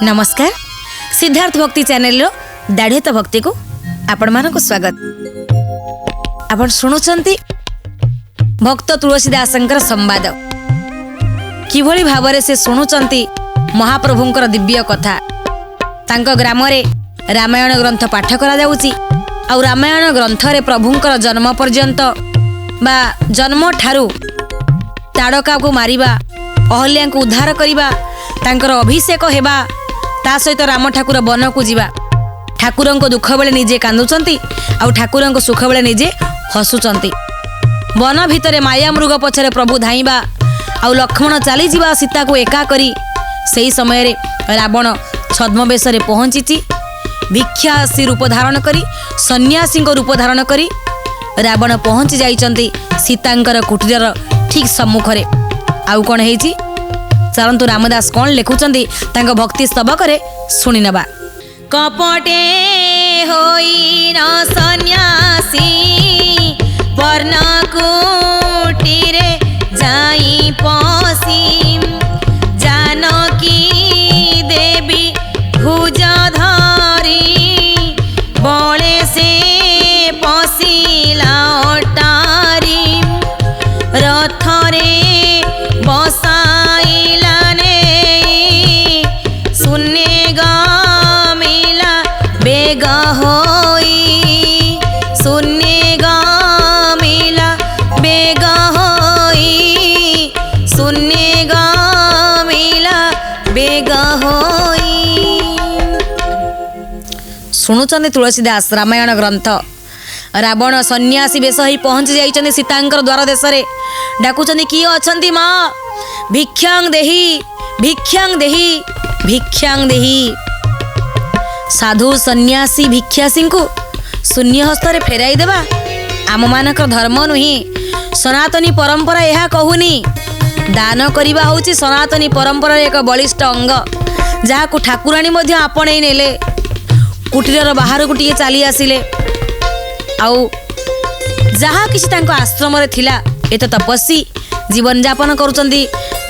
नमस्कार सिद्धार्थ भक्ति चैनल दाढ़ित भक्ति को आपण मानक स्वागत। आपण शुणुचंती भक्त तुलसीदासंकर संवाद किभली भावरे से शुणुचंती महाप्रभुंकर दिव्य कथा। तांको ग्राम रे रामायण ग्रंथ पाठ करा जाउची आ रामायण ग्रंथ रे प्रभुंकर जन्म पर्यंत बा जन्म ठारू ताड़का को मारिबा अहल्या को उद्धार करिबा तांकर अभिषेक हेबा ता सहित राम ठाकुर वन को जीवा ठाकुर को दुख बेले निजे कांदुचंती आ ठाकुर को सुख बेले निजे हसुचंती। वन भितर माया मृग पछरे प्रभु धाइबा आ लक्ष्मण चली जीवा सीता को एका करी सही समय रे रावण छद्मवेश रे पहुंची भिक्षासी रूप धारण करी सन्यासी रूप धारण करी रावण पहुंची जाइचंती सीतांकर कुटीर ठीक सम्मुख रे। आउ कौन है चलतु रामदास कौन लिखुचंदी तांको भक्ति स्तबक रे सुनि नबा। कपटे होई न सन्यासी पर्णकुटीरे जाई पसी जानकी देवी भुज धरी बळे से पसिला अटारी रथरे बसाइला ने सुने गमिला बेग होई सुने गमिला बेग होई सुने गमिला बेग होई। शुणुचंदी तुलसीदास रामायण ग्रंथ। रावण सन्यासी बेश ही पहुंची जाइचंदी सीतांकर द्वार देश रे डाकुचंदी किए अछंती माँ भिक्षांग देही भिक्षांग देही भिक्षांग देही। साधु सन्यासी भिक्षासी को शून्य हस्त रे फेराई देबा आम मानक धर्म नुही सनातनी परंपरा यह कहूनी। दान करिबा होची सनातनी परंपरा एक बलिष्ठ अंग जहाँ को ठाकुराणी मध्य आपणे नेले कुटीर बाहर को टिके चली आसिले आउ जहाँ किसी तांको आश्रम रे थिला एत तपस्वी जीवन यापन करुचंदी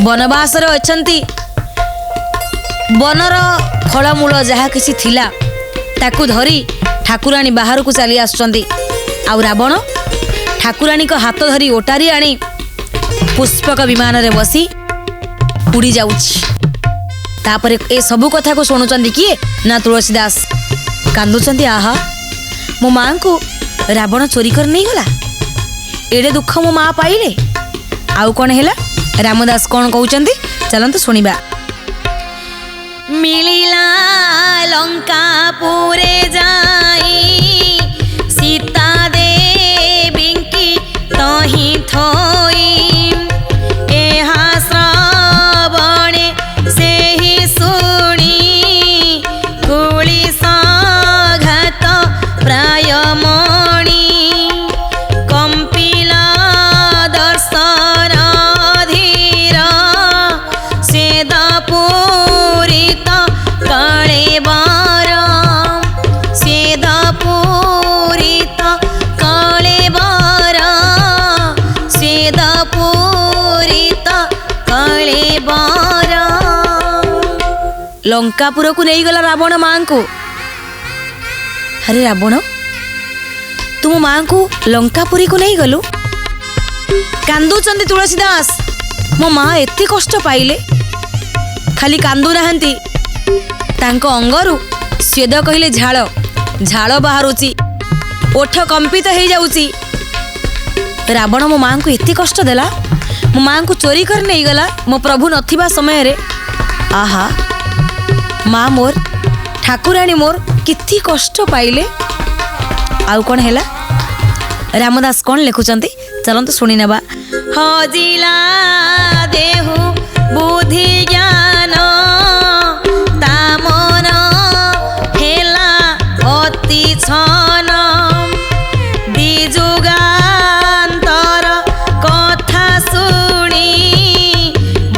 वनवास रे अछंती वनर फलमूल जहाँ किसी थिला ताकू धरी ठाकुराणी बाहर को चली आसुचंदी आउ रावण ठाकुराणी को हाथ धरी ओटारी आनी पुष्पक विमान रे बसी उड़ी जाउछि। तापरे ए सबु कथा को सुनुचंदी किए ना तुलसीदास कांदुचंदी आहा मो मां को रावण चोरी कर नहीं गला एडे दुख मो माँ पाइले। आउ कौन है रामदास कौन कहते चलते शुणा। मिलिला लंकापुरे जाई सीता देवी की तही थोई एहा श्रवणे से ही सुनी कुली संघात प्राय लंकापुर को नहीं गला रावण मां को। अरे रावण तुम मां को लंकापुरी को नहीं गलु कांदुचंदी तुलसीदास मो माँ एते कष्ट पाइले खाली कांदु नाहंती तांको अंगरु स्वेद कहले झाल झाल बाहरुची ओठ कंपित हो जाउची। रावण मो मां को एते कष्ट देला मो मां को चोरी कर नहीं गला मो प्रभु नथिबा समय रे। आहा माँ मोर ठाकुराणी मोर किति कष्ट पाइले। आउ कौन है रामदास कौन लिखुचंती चलते शुणी नबा। हजिला देहु बुद्धि ज्ञान तामन हेला अति छन बिजुगान्तर कथा शुणी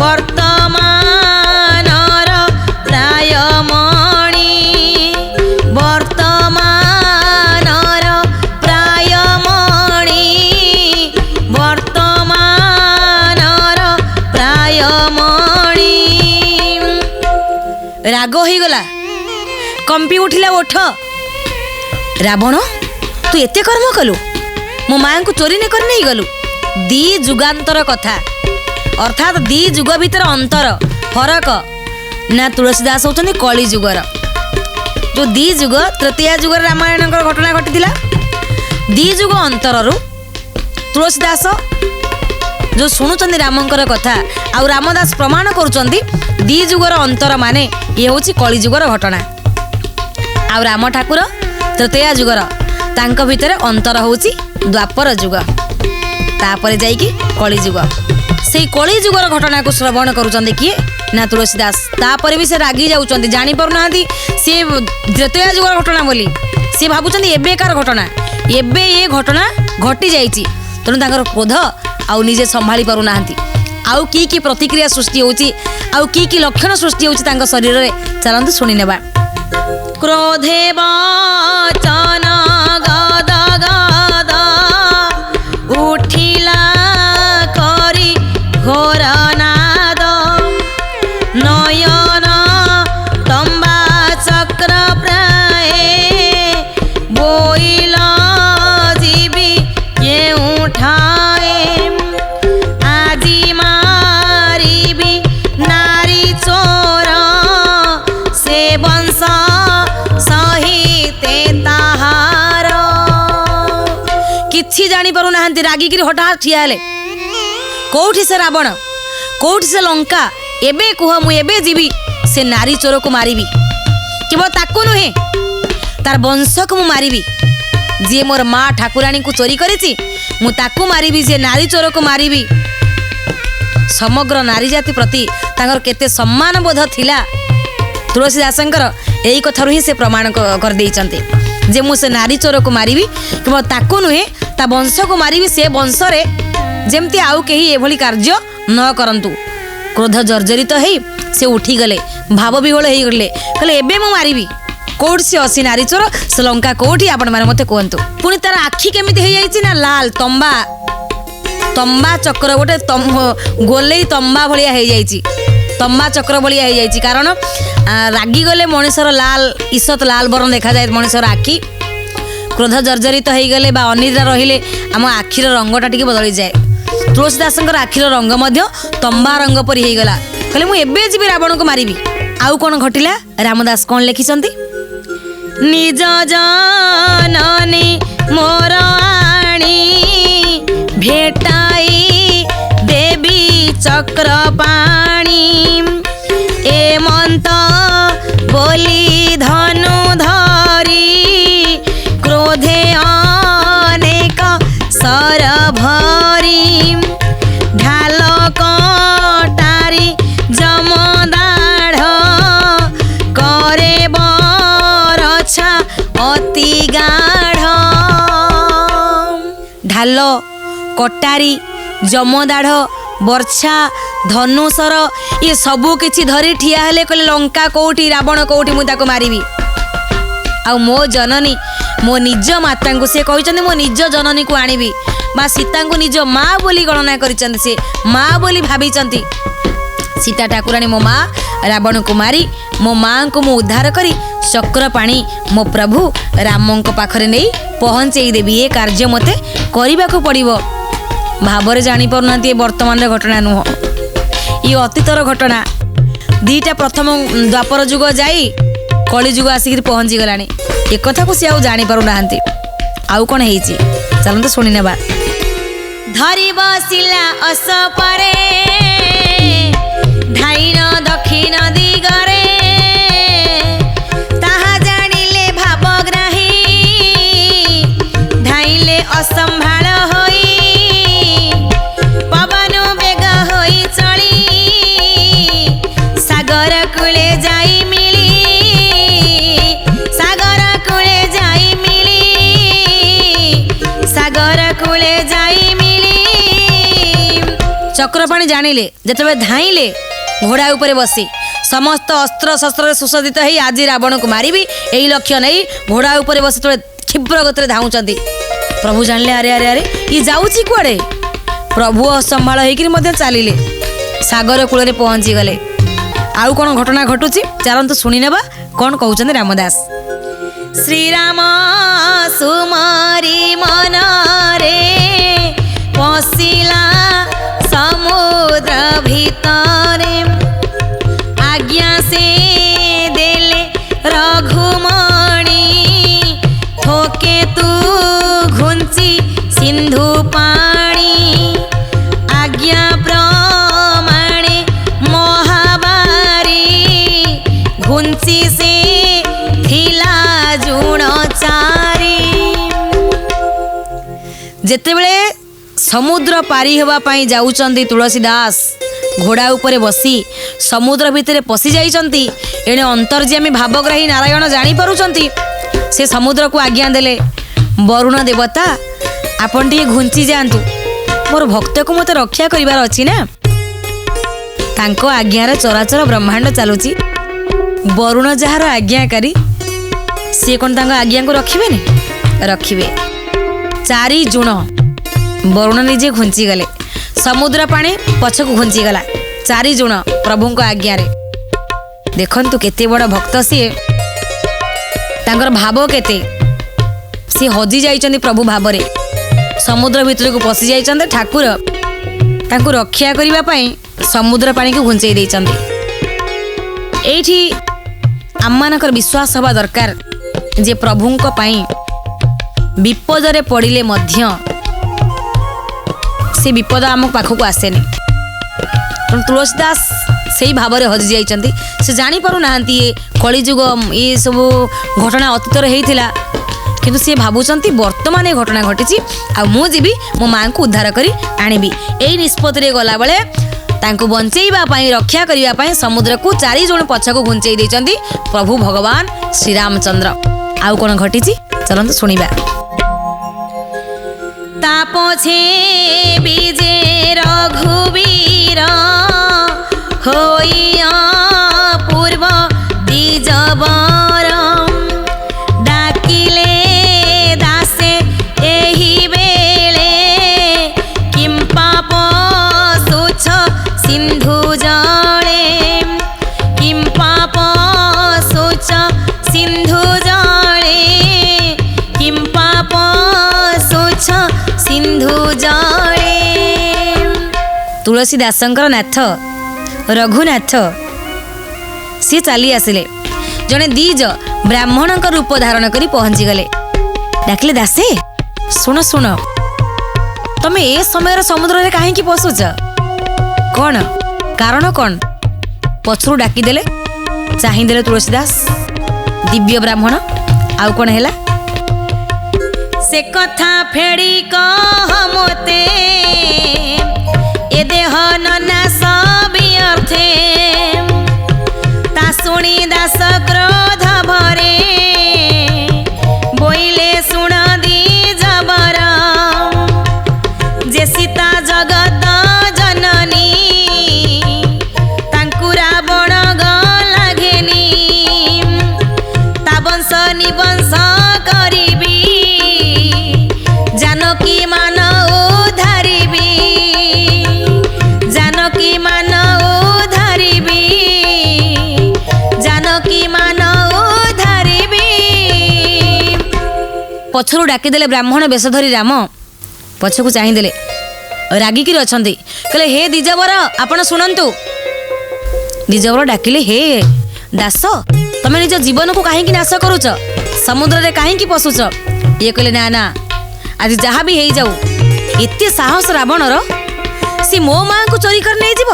वर्तमान ରାଗ ହେଇଗଲା, କମ୍ପି ଉଠିଲା ଓଠ। ରାବଣ ତୁ ଏତେ କର୍ମ କଲୁ, ମୋ ମାଆଙ୍କୁ ଚୋରି କରି ନେଇଗଲୁ। ଦି ଯୁଗାନ୍ତର କଥା, ଅର୍ଥାତ୍ ଦି ଯୁଗ ଭିତରେ ଅନ୍ତର ଫରକ ନା। ତୁଳସୀ ଦାସ ହେଉଛନ୍ତି କଳି ଯୁଗର। ଯେଉଁ ଦି ଯୁଗ, ତୃତୀୟା ଯୁଗରେ ରାମାୟଣଙ୍କର ଘଟଣା ଘଟିଥିଲା। ଦି ଯୁଗ ଅନ୍ତରରୁ ତୁଳସୀ ଦାସ ଯେଉଁ ଶୁଣୁଛନ୍ତି ରାମଙ୍କର କଥା, ଆଉ ରାମଦାସ ପ୍ରମାଣ କରୁଛନ୍ତି ଦି ଯୁଗର ଅନ୍ତର ମାନେ ଇଏ ହେଉଛି କଳି ଯୁଗର ଘଟଣା। ଆଉ ରାମ ଠାକୁର ତୃତୀୟା ଯୁଗର, ତାଙ୍କ ଭିତରେ ଅନ୍ତର ହେଉଛି ଦ୍ୱାପର ଯୁଗ, ତାପରେ ଯାଇକି କଳି ଯୁଗ। ସେଇ କଳି ଯୁଗର ଘଟଣାକୁ ଶ୍ରବଣ କରୁଛନ୍ତି କିଏ ନା ତୁଳସୀ ଦାସ। ତାପରେ ବି ସେ ରାଗି ଯାଉଛନ୍ତି, ଜାଣିପାରୁନାହାନ୍ତି ସିଏ ତୃତୀୟା ଯୁଗର ଘଟଣା ବୋଲି। ସିଏ ଭାବୁଛନ୍ତି ଏବେକାର ଘଟଣା, ଏବେ ଏ ଘଟଣା ଘଟି ଯାଇଛି। ତେଣୁ ତାଙ୍କର କ୍ରୋଧ ଆଉ ନିଜେ ସମ୍ଭାଳି ପାରୁନାହାନ୍ତି। ଆଉ କି ପ୍ରତିକ୍ରିୟା ସୃଷ୍ଟି ହେଉଛି, ଆଉ କି ଲକ୍ଷଣ ସୃଷ୍ଟି ହେଉଛି ତାଙ୍କ ଶରୀରରେ, ଚାଲନ୍ତୁ ଶୁଣି ନେବା। କ୍ରୋଧେ ବଚନ ଗଦ ଗଦ ଉଠିଲା କରି ଘୋର ନାଦ ନୟନ ତମ୍ବା ଚକ୍ର ପ୍ରାୟ ବୋଇଲ ଯିବି କେଉଁଠାଏ ଆଜି ମାରିବି ନାରୀ ଚୋର ସେ ବଂଶ ସହିତେ ତାହାର। କିଛି ଜାଣିପାରୁନାହାନ୍ତି, ରାଗିକିରି ହଠାତ୍ ଠିଆ ହେଲେ। କୋଉଠି ସେ ରାବଣ, କୋଉଠି ସେ ଲଙ୍କା? ଏବେ କୁହ, ମୁଁ ଏବେ ଯିବି ସେ ନାରୀ ଚୋରକୁ ମାରିବି। କେବଳ ତାକୁ ନୁହେଁ, ତାର ବଂଶକୁ ମୁଁ ମାରିବି। ଯିଏ ମୋର ମା ଠାକୁରାଣୀଙ୍କୁ ଚୋରି କରିଛି, ମୁଁ ତାକୁ ମାରିବି, ଯିଏ ନାରୀ ଚୋରକୁ ମାରିବି। ସମଗ୍ର ନାରୀ ଜାତି ପ୍ରତି ତାଙ୍କର କେତେ ସମ୍ମାନ ବୋଧ ଥିଲା। ତୁଳସୀ ଦାସଙ୍କର ଏଇ କଥାରୁ ହିଁ ସେ ପ୍ରମାଣ କରିଦେଇଛନ୍ତି ଯେ ମୁଁ ସେ ନାରୀ ଚୋରକୁ ମାରିବି, କେବଳ ତାକୁ ନୁହେଁ ତା ବଂଶକୁ ମାରିବି। ସେ ବଂଶରେ ଯେମିତି ଆଉ କେହି ଏଭଳି କାର୍ଯ୍ୟ ନ କରନ୍ତୁ। କ୍ରୋଧ ଜର୍ଜରିତ ହେଇ ସେ ଉଠିଗଲେ, ଭାବ ବିହୋଳ ହେଇଗଲେ, କହିଲେ ଏବେ ମୁଁ ମାରିବି। କୋଉଠି ସେ ଅସି ନାରୀ ଚୋର, ସେ ଲଙ୍କା କୋଉଠି, ଆପଣମାନେ ମୋତେ କୁହନ୍ତୁ। ପୁଣି ତାର ଆଖି କେମିତି ହେଇଯାଇଛି ନା ଲାଲ, ତମ୍ବା ଚକ୍ର, ଗୋଟେ ଗୋଲେଇ ତମ୍ବା ଭଳିଆ ହେଇଯାଇଛି, ତମ୍ବା ଚକ୍ର ଭଳିଆ ହେଇଯାଇଛି। କାରଣ ରାଗିଗଲେ ମଣିଷର ଲାଲ ଇସତ ଲାଲ ବରଣ ଦେଖାଯାଏ ମଣିଷର ଆଖି। କ୍ରୋଧ ଜର୍ଜରିତ ହେଇଗଲେ ବା ଅନିଦ୍ରା ରହିଲେ ଆମ ଆଖିର ରଙ୍ଗଟା ଟିକେ ବଦଳିଯାଏ। ତୁଳସୀ ଦାସଙ୍କର ଆଖିର ରଙ୍ଗ ମଧ୍ୟ ତମ୍ବା ରଙ୍ଗ ପରି ହେଇଗଲା। କହିଲେ ମୁଁ ଏବେ ଯିବି ରାବଣକୁ ମାରିବି। ଆଉ କ'ଣ ଘଟିଲା, ରାମଦାସ କ'ଣ ଲେଖିଛନ୍ତି? ନିଜ ଜନନୀ ମୋର ଆଣି ଭେଟାଇ ଦେବୀ ଚକ୍ର ପାଣି ଏମନ୍ତ ବୋଲି ଧନୁ ଧରି କ୍ରୋଧେ ଅନେକ ସର ଭରି ଢାଲ କଟାରି ଜମଦାଢ଼ କରେ ବରଛା ଅତି ଗାଢ଼। ଢାଲ, କଟାରୀ, ଜମଦାଢ଼, ବର୍ଚ୍ଛା, ଧନୁସର ଏ ସବୁ କିଛି ଧରି ଠିଆ ହେଲେ। କହିଲେ ଲଙ୍କା କୋଉଠି, ରାବଣ କୋଉଠି, ମୁଁ ତାକୁ ମାରିବି। ଆଉ ମୋ ଜନନୀ, ମୋ ନିଜ ମାତାଙ୍କୁ ସେ କହିଛନ୍ତି ମୋ ନିଜ ଜନନୀକୁ ଆଣିବି। ବା ସୀତାଙ୍କୁ ନିଜ ମା ବୋଲି ଗଣନା କରିଛନ୍ତି, ସେ ମା ବୋଲି ଭାବିଛନ୍ତି। ସୀତା ଠାକୁରାଣୀ ମୋ ମା, ରାବଣକୁ ମାରି ମୋ ମାଆଙ୍କୁ ମୁଁ ଉଦ୍ଧାର କରି ଚକ୍ର ପାଣି ମୋ ପ୍ରଭୁ ରାମଙ୍କ ପାଖରେ ନେଇ ପହଞ୍ଚେଇ ଦେବି। ଏ କାର୍ଯ୍ୟ ମୋତେ କରିବାକୁ ପଡ଼ିବ। ଭାବରେ ଜାଣିପାରୁନାହାନ୍ତି ଏ ବର୍ତ୍ତମାନର ଘଟଣା ନୁହଁ, ଇଏ ଅତୀତର ଘଟଣା। ଦିଟା ପ୍ରଥମ ଦ୍ୱାପର ଯୁଗ ଯାଇ କଳି ଯୁଗ ଆସିକିରି ପହଞ୍ଚିଗଲାଣି। ଏକଥାକୁ ସେ ଆଉ ଜାଣିପାରୁନାହାନ୍ତି। ଆଉ କ'ଣ ହେଇଛି, ଚାଲନ୍ତୁ ଶୁଣି ନେବା। ଧରି ବସିଲା ଅସପରେ ଧାଇନ ଦକ୍ଷିଣ ଦିଗରେ ତାହା ଜାଣିଲେ ଭାବଗ୍ରାହୀ ଧାଇଲେ ଅସମ୍ଭାଳ ହୋଇ ପବନ ବେଗ ହୋଇ ଚଳି ସାଗର କୂଳେ ଯାଇ ମିଳି ସାଗର କୂଳେ ଯାଇ ମିଳି ସାଗର କୂଳେ ଯାଇ ଚକ୍ରପାଣି ଜାଣିଲେ, ଯେତେବେଳେ ଧାଇଁଲେ ଘୋଡ଼ା ଉପରେ ବସି ସମସ୍ତ ଅସ୍ତ୍ର ଶସ୍ତ୍ରରେ ସୁସଜ୍ଜିତ ହେଇ ଆଜି ରାବଣକୁ ମାରିବି ଏହି ଲକ୍ଷ୍ୟ ନେଇ ଘୋଡ଼ା ଉପରେ ବସି ଯେତେବେଳେ କ୍ଷିପ୍ର ଗତିରେ ଧାଉଁଛନ୍ତି, ପ୍ରଭୁ ଜାଣିଲେ ଆରେ ଆରେ ଆରେ ଇଏ ଯାଉଛି କୁଆଡ଼େ। ପ୍ରଭୁ ଅସମ୍ଭାଳ ହେଇକିରି ମଧ୍ୟ ଚାଲିଲେ, ସାଗର କୂଳରେ ପହଞ୍ଚିଗଲେ। आउ कौन घटना घटुची चलतु शुणी नेबा कौन कहते रामदास। श्रीराम सुमारी मनरे पशिला समुद्र भितरे आज्ञा से देले रघुमणि ठोके तू घुंची सिंधु पाणी आज्ञा प्रमाणे महाबारी घुंची से थिला जुण चारी। जेतेबेले समुद्र पारी हेबा पाई जाउचंती तुलसीदास घोड़ा उपरे बसी समुद्र भितर पशि जाइचंती। एणे अंतर्यामी भावग्राही नारायण जानी पारुचंती। से समुद्र को आज्ञा देले वरुण देवता आपण टिके घुंची जातु मोर भक्त को मते रक्षा करिवार अछि ना। तांको आज्ञार चराचर ब्रह्मांड चलुची वरुण जହାର आज्ञाकारी सी कौन तांको आज्ञा को रखिबेनी रखिबे। चारि जुण वरुण निजे घुंची गले समुद्र पानी पछक घुंची गला चारि जुण प्रभु को आज्ञा रे। देखंतु केते बड़ भक्त सी तांकर भाव केते सी हजी जाइचंदी प्रभु भाव रे समुद्र भितर को पशि जाइचंदे ठाकुर तांको रक्षा करिवा पई समुद्र पानी को घुंचई देइचंदी। एठी आम्मानकर विश्वास हवा दरकार जे प्रभुंक पई विपद रे पड़िले मध्य से विपद आम पाखक आसेनी। तुलसीदास से भाव में हजि जाइचंती से जानी पारु नाहंती ये कलिजुग ये सब घटना अतीतर होइथिला किंतु से भाबुचंती वर्तमान ये घटना घटिची आ मु जीवी मो मां को उद्धार करी आनिबी। एई निष्पत्ति रे गला बेले तांको बंचेइबा पई रक्षा करिबा पई समुद्र को चारि जण पछको घुंचेई देइचंती प्रभु भगवान श्री रामचंद्र। आउ कोन घटिची चलंतु सुनिबा। तापछे बीजे रघुवीर होइया पूर्व द्विजवर डाकिले दासे एही बेले किं पाप सुछ सिंधु जले किं पाप सुछ सिंधु जले किं पाप सुछ सिंधु जले। तुलसीदासंकर नाथ रघुनाथ सी चली आसिले जड़े दीज ब्राह्मण रूप धारण करी पहुंची गले। डाकिले दासे सुन सुन तमे ए समय समुद्र रे काहे की पशुच कौन कारण कौन पछरू डाकिदेले चाहिदेले तुलसीदास दिव्य ब्राह्मण आउ कौन हैला से कथा फेड़ी कह मोते ए देह नना सबी अर्थे ता शुणी दास क्रोध भरे बोइले शुण दी जबर जे सीता जगत जननी तांकु रावण गला घेनी ता वंश निवंश करिबी जानकी मान उधारिबी जानकी मान उधारिबी जानकी मान उधारिबी। पछरू डाकिदेले ब्राह्मण बेश धरी राम पछकु चाहिदेले रागिकी अछंती कहले हे द्विजवर आपण शुणंतु। द्विजवर डाकिले हे दास तमे निज जीवन को काहे की नाश करूच समुद्र रे काहे की पशुच। ये कहले ना ना आज जहाँ भी हो जाऊ एते साहस रावणर सी मो मां को चोरी कर नहीं जीव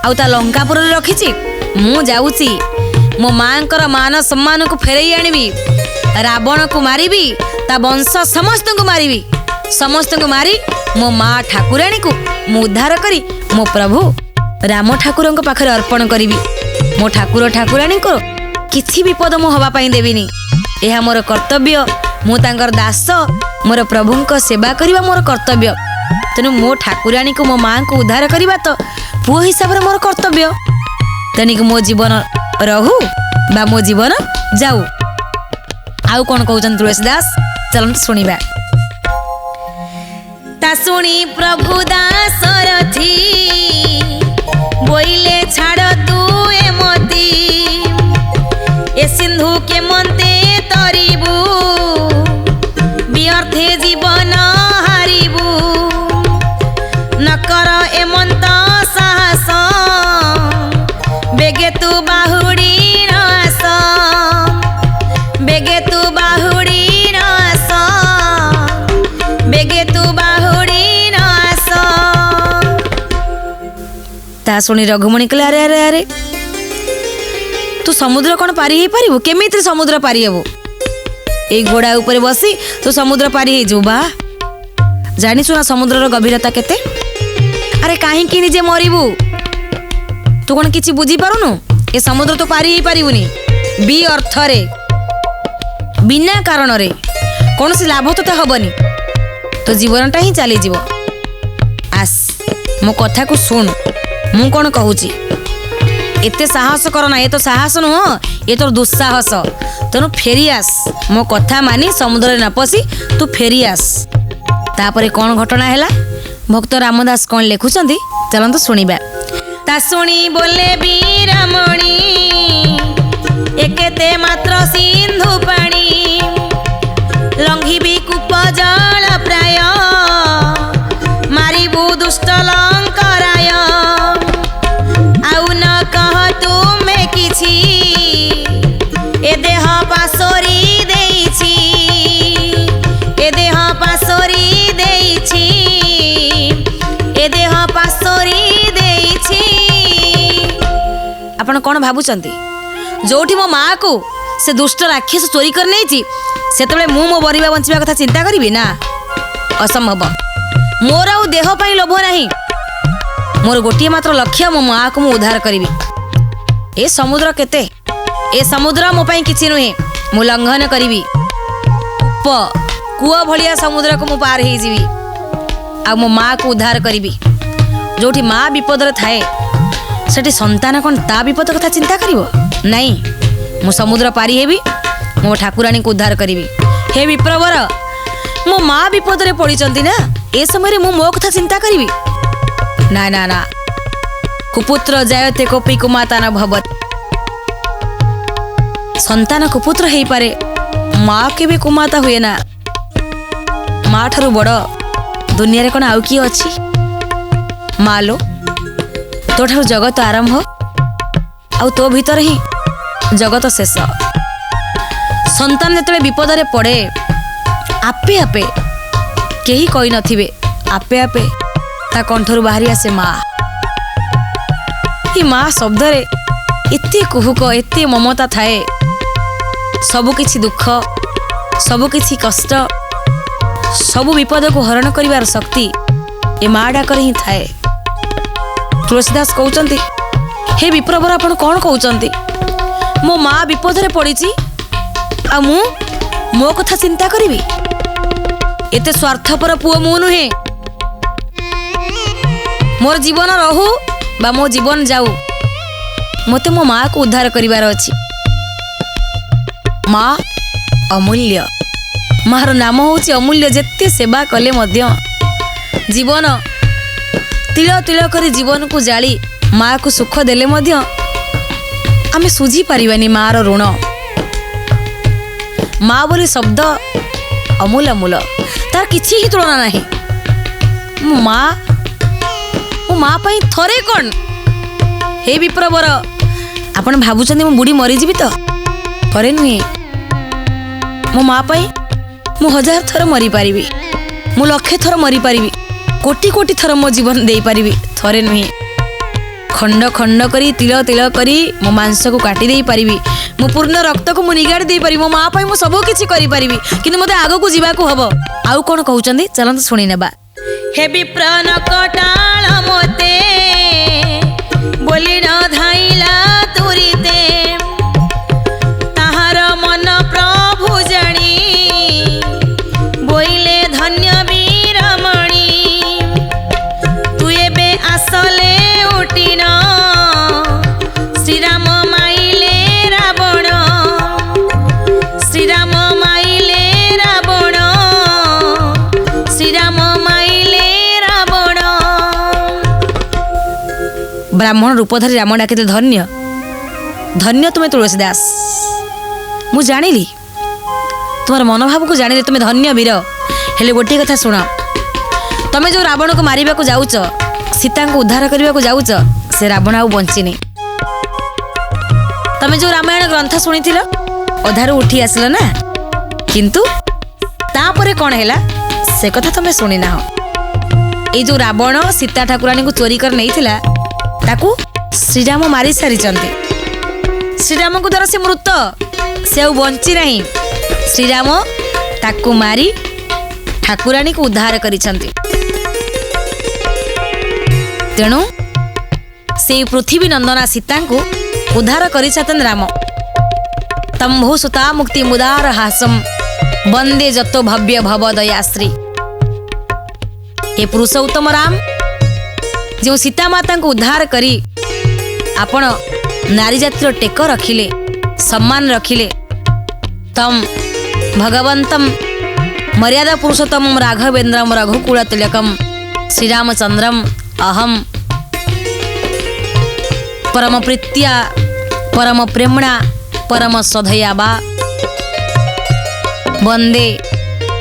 आउ ता लंकापुर रे रखिची मु जाऊची मो मांकर मान सम्मान को फेरई आनिबी रावण को मारिबी ता वंश समस्त को मारिबी समस्त को मारी मो मां ठाकुराणी को मु उद्धार करी मो प्रभु राम ठाकुर पाखे अर्पण करी मो ठाकुर ठाकुराणी को किसी विपद मु हवा पाई देविनी यह मोर कर्तव्य मु तांकर दास मोर प्रभुंक सेवा करिबा मोर कर्तव्य तेणु मो ठाकुराणी को मो मां को उद्धार करिबा तो पुओ हिसाब रे मोर कर्तव्य तेनिक मो जीवन रहू बा मो जीवन जाऊ। आउ कौन कहउछन तुलसीदास चलन सुनिबा। ता शुणी प्रभु दासरथी बोइले छाड़ तू सिंधु के मनते तरिबू व्यर्थे जीवन हारिबू नकर एमंत साहस बेगे तू बाहुड़ी नास बेगे तू बाहुड़ी नास बेगे तू बाहुड़ी नास। ता शुणी रघुमणि कहले अरे अरे अरे तू समुद्र कौन पारी हो पारू केमिति समुद्र पारी हेबू ए घोड़ा ऊपर बसी तू समुद्र पारी हो बा जानिछु ना समुद्रर गभीरता केते अरे कहीं निजे मरबू तू कौन किसी बुझी पारुनु ए समुद्र तो पारी ही पारिबुनी बी अर्थरे बिना कारण रे कौन सी लाभ तो हबनी तो जीवनटा ही चली जीव आस मो कथा को सुन मु कौन कहूची एते साहस कर ना ये तो साहस नुह ये तो दुस्साहस तेणु फेरी आस मो कथा मानी समुद्र न पसी तू फेरी आस तापरे कौन घटना हैला भक्त रामदास कौन लिखुचंदी चलंतु सुनिबा। ता शुणी बोले बीरामणि एकेते मात्र सिंधु पाणी लंघिबी कूप जल प्राय मारिबू दुष्ट लंकराय आउ न कह तुमे किछि ए देह पासोरी देइछि ए देह पासोरी देइछि ए देह पासोरी देइछि। आपण कौन भाबुचंती जोठी मो माँ को से दुष्ट राक्षस चोरी कर नहीं सेतबे मु मो बरिबा बंचिबा कथा चिंता करिवि ना असंभव मोर आउ देह पई लोभ नाही मोर गोटिए मात्र लक्ष्य मो माँ को मु उद्धार करिवि ए समुद्र केते ए समुद्र मो पई किछि नुहे मु लंघन करिवि कुआ भलिया समुद्र को मु पार हे जीवी आ मो माँ को उद्धार करिवि जोठी माँ विपद रे थाए सेठी संतान कौन ता विपद कथा चिंता करिवो नहीं मु समुद्र पारी हेबी मो ठाकुराणी को उद्धार करिवि हे विप्रवर मो माँ विपद रे पड़ीचंती ना ए समय मु मो कथा चिंता करिवि ना ना ना कुपुत्र जायते कोपी कुमाता न भवत संतान कुपुत्र हेई पारे माँ केबे कुमाता हुए ना माँ ठारु बड़ दुनिया रे कोन आउ की अछि माँ लो तो ठारु जगत आरंभ आउ तो भीतर ही जगत शेष संतान जेतबे विपद रे पड़े आपे आपे केही कहि नथिबे आपे आपे ता कंठरु बाहरी आसे माँ ई माँ शब्द रे एते कुहुक एते ममता थाए सबु किछि दुख सबु किछि कष्ट सबु विपद को हरण करिवार शक्ति ए माँ डाकर ही थाए। तुलसीदास कहउचंती हे विप्रवर आपण कौन कहउचंती मो माँ विपद रे पड़ीची आ मु मो कथा चिंता करिवि एते स्वार्थपर पुओ मु नुहे मोर जीवन रहू बा मो जीवन जाऊ मते मो माँ को उद्धार करिवार अछि माँ अमूल्य मार नाम होची अमूल्य जेते सेवा कले मध्य जीवन तिल तिल करी जीवन को जाली माँ को सुख देले मध्य आमे सुझी पारिबानी माँ रो ऋण माँ बोली शब्द अमूल अमूल तार किछि ही तुलना नहीं मो माँ पई थरे कौन हे विप्रवर आपण भाबुचंदी मो बुढ़ी मरी जीवी तो थरे नुहे मो माँ पई मु 1000 थर मरी पारिबी मु लक्षे थर मरी पारिबी कोटि कोटि थर मो जीवन दे पारिबी थरे नुहे खंड खंड करी तिल तिल करी मो मांस को काटी दे पारिबी मु पूर्ण रक्त को मु निगाड़ दे पारिबी मो माँ पई मु सब किछि करि पारिबी किंतु मते आगो को जीवा को हबो आउ कोन कहउचंदी चलंत सुनि नेबा। हे विप्र न कटाळ मोते बोली न धाइला तुरीते ताहार मन प्रभु जानी बोइले धन्य वीरमणि तू एबे आसले उठिन श्रीराम माइले रावण श्रीराम माइले रावण श्रीराम माइले रावण। ब्राह्मण रूपधारी राम डाकिते धन्य धन्य तुम्हें तुलसीदास ମୁଁ ଜାଣିଲି ତୁମର ମନୋଭାବକୁ ଜାଣିଲି, ତୁମେ ଧନ୍ୟ ବୀର। ହେଲେ ଗୋଟିଏ କଥା ଶୁଣ, ତମେ ଯେଉଁ ରାବଣକୁ ମାରିବାକୁ ଯାଉଛ, ସୀତାଙ୍କୁ ଉଦ୍ଧାର କରିବାକୁ ଯାଉଛ, ସେ ରାବଣ ଆଉ ବଞ୍ଚିନି। ତମେ ଯେଉଁ ରାମାୟଣ ଗ୍ରନ୍ଥ ଶୁଣିଥିଲ ଅଧାରୁ ଉଠି ଆସିଲ ନା, କିନ୍ତୁ ତାପରେ କ'ଣ ହେଲା ସେ କଥା ତମେ ଶୁଣିନାହ। ଏଇ ଯେଉଁ ରାବଣ ସୀତା ଠାକୁରାଣୀଙ୍କୁ ଚୋରି କରି ନେଇଥିଲା, ତାକୁ ଶ୍ରୀରାମ ମାରି ସାରିଛନ୍ତି। ଶ୍ରୀରାମଙ୍କୁ ଦ୍ୱାରା ସେ ମୃତ, ସେ ଆଉ ବଞ୍ଚି ନାହିଁ। ଶ୍ରୀରାମ ତାକୁ ମାରି ଠାକୁରାଣୀକୁ ଉଦ୍ଧାର କରିଛନ୍ତି। ତେଣୁ ସେଇ ପୃଥିବୀ ନନ୍ଦନା ସୀତାଙ୍କୁ ଉଦ୍ଧାର କରିଛନ୍ତି ରାମ। ତମ୍ଭୁ ସୁତା ମୁକ୍ତି ମୁଦାର ହାସମ ବନ୍ଦେ ଯତ ଭବ୍ୟ ଭବ ଦୟାଶ୍ରୀ। ଏ ପୁରୁଷ ଉତ୍ତମ ରାମ ଯେଉଁ ସୀତାମାତାଙ୍କୁ ଉଦ୍ଧାର କରି ଆପଣ ନାରୀ ଜାତିର ଟେକ ରଖିଲେ, ସମ୍ମାନ ରଖିଲେ, ତମ୍ ଭଗବନ୍ତମ୍ ମର୍ୟାଦା ପୁରୁଷୋତ୍ତମ ରାଘବେନ୍ଦ୍ରମ ରଘୁକୁଳ ତିଳକମ୍ ଶ୍ରୀରାମଚନ୍ଦ୍ରମ୍ ଅହମ୍ परम प्रीत्या परम प्रेमणा परम सधया बा वंदे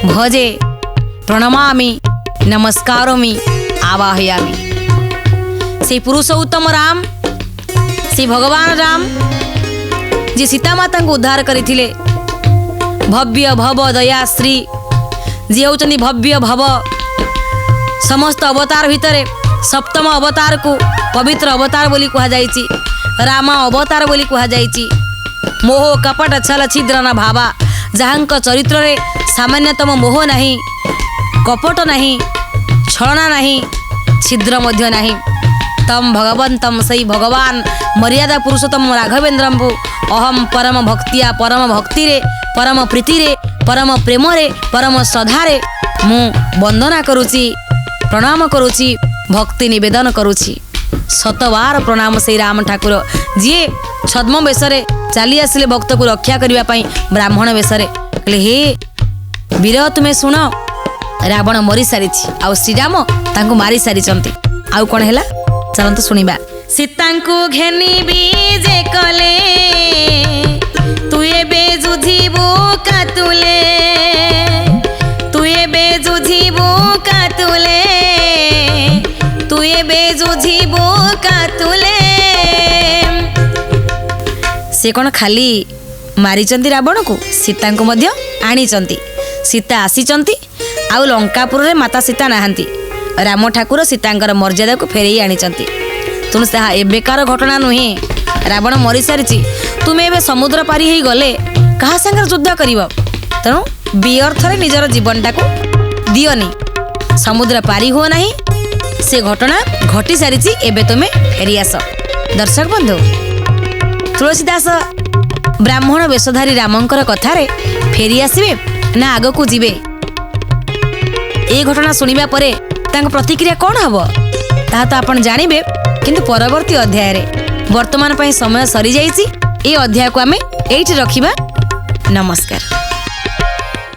भजे प्रणमामि नमस्कारोमि आवाहयामि। से पुरुष उत्तम राम, से भगवान राम जे सीता माता को उद्धार करथिले, भव्य भव दयाश्री जे होचनी भव्य भव। समस्त अवतार भितरे सप्तम अवतार को पवित्र अवतार बोली कहा जाइछि, राम अवतार बोली कहा जाइछि। मोह कपट छल छिद्र न भावा, जहाँक चरित्र रे सामान्यतम मोह नहीं, कपट नहीं, छलना नहीं, छिद्र मध्य नहीं। तम भगवंतम सही भगवान मर्यादा पुरुषोत्तम राघवेन्द्रम अहम परम भक्तिया परम भक्ति रे परम प्रीति रे परम प्रेम रे परम श्रद्धा रे मु वंदना करुची, प्रणाम करुची, भक्ति निवेदन करुची। शतबार प्रणाम से राम ठाकुर जी छद्म बेशरे चली आसिले भक्त को रक्षा करने पाई ब्राह्मण बेशरे। कहले हे वीर तुम्हें शुण, रावण मरी सारी आउ श्रीराम तांको मारी सारी। आउ कौन है चलते शुणा। सीतांकु घेनी बीजे कले तु एबे जुझिबु कातुले, तु एबे जुझिबु कातुले, तु एबे जुझिबु कातुले। से कौन खाली मारिचंती रावण को, सीता को मध्य आनीचंती। सीता आसीचंती, आउ लंकापुर रे माता सीता नाहांती। राम ठाकुर सीतांकर मर्यादा को फेरई आनीचंती। तुम से एबेकार घटना नुहे, रावण मरी सारी। तुम्हें एबे समुद्र पारी ही गले कहा संगे युद्ध करिवो, तेणु व्यर्थरे निजर जीवनटा को दियोनी। समुद्र पारी हो नहीं, से घटना घटी सारी। एबे तुम्हें फेरी आस। दर्शक बंधु, तुलसीदास ब्राह्मण वेशधारी रामंकर कथारे फेरी आसबे ना आग को जीवे, ए घटना सुनिबा परे तांको प्रतिक्रिया कौन हबो ताहा तो आपण जानिबे, किंतु परवर्ती अध्याय रे। वर्तमान पई समय सरी जाईची। ए अध्याय को आमे एइठी रखिबा। नमस्कार।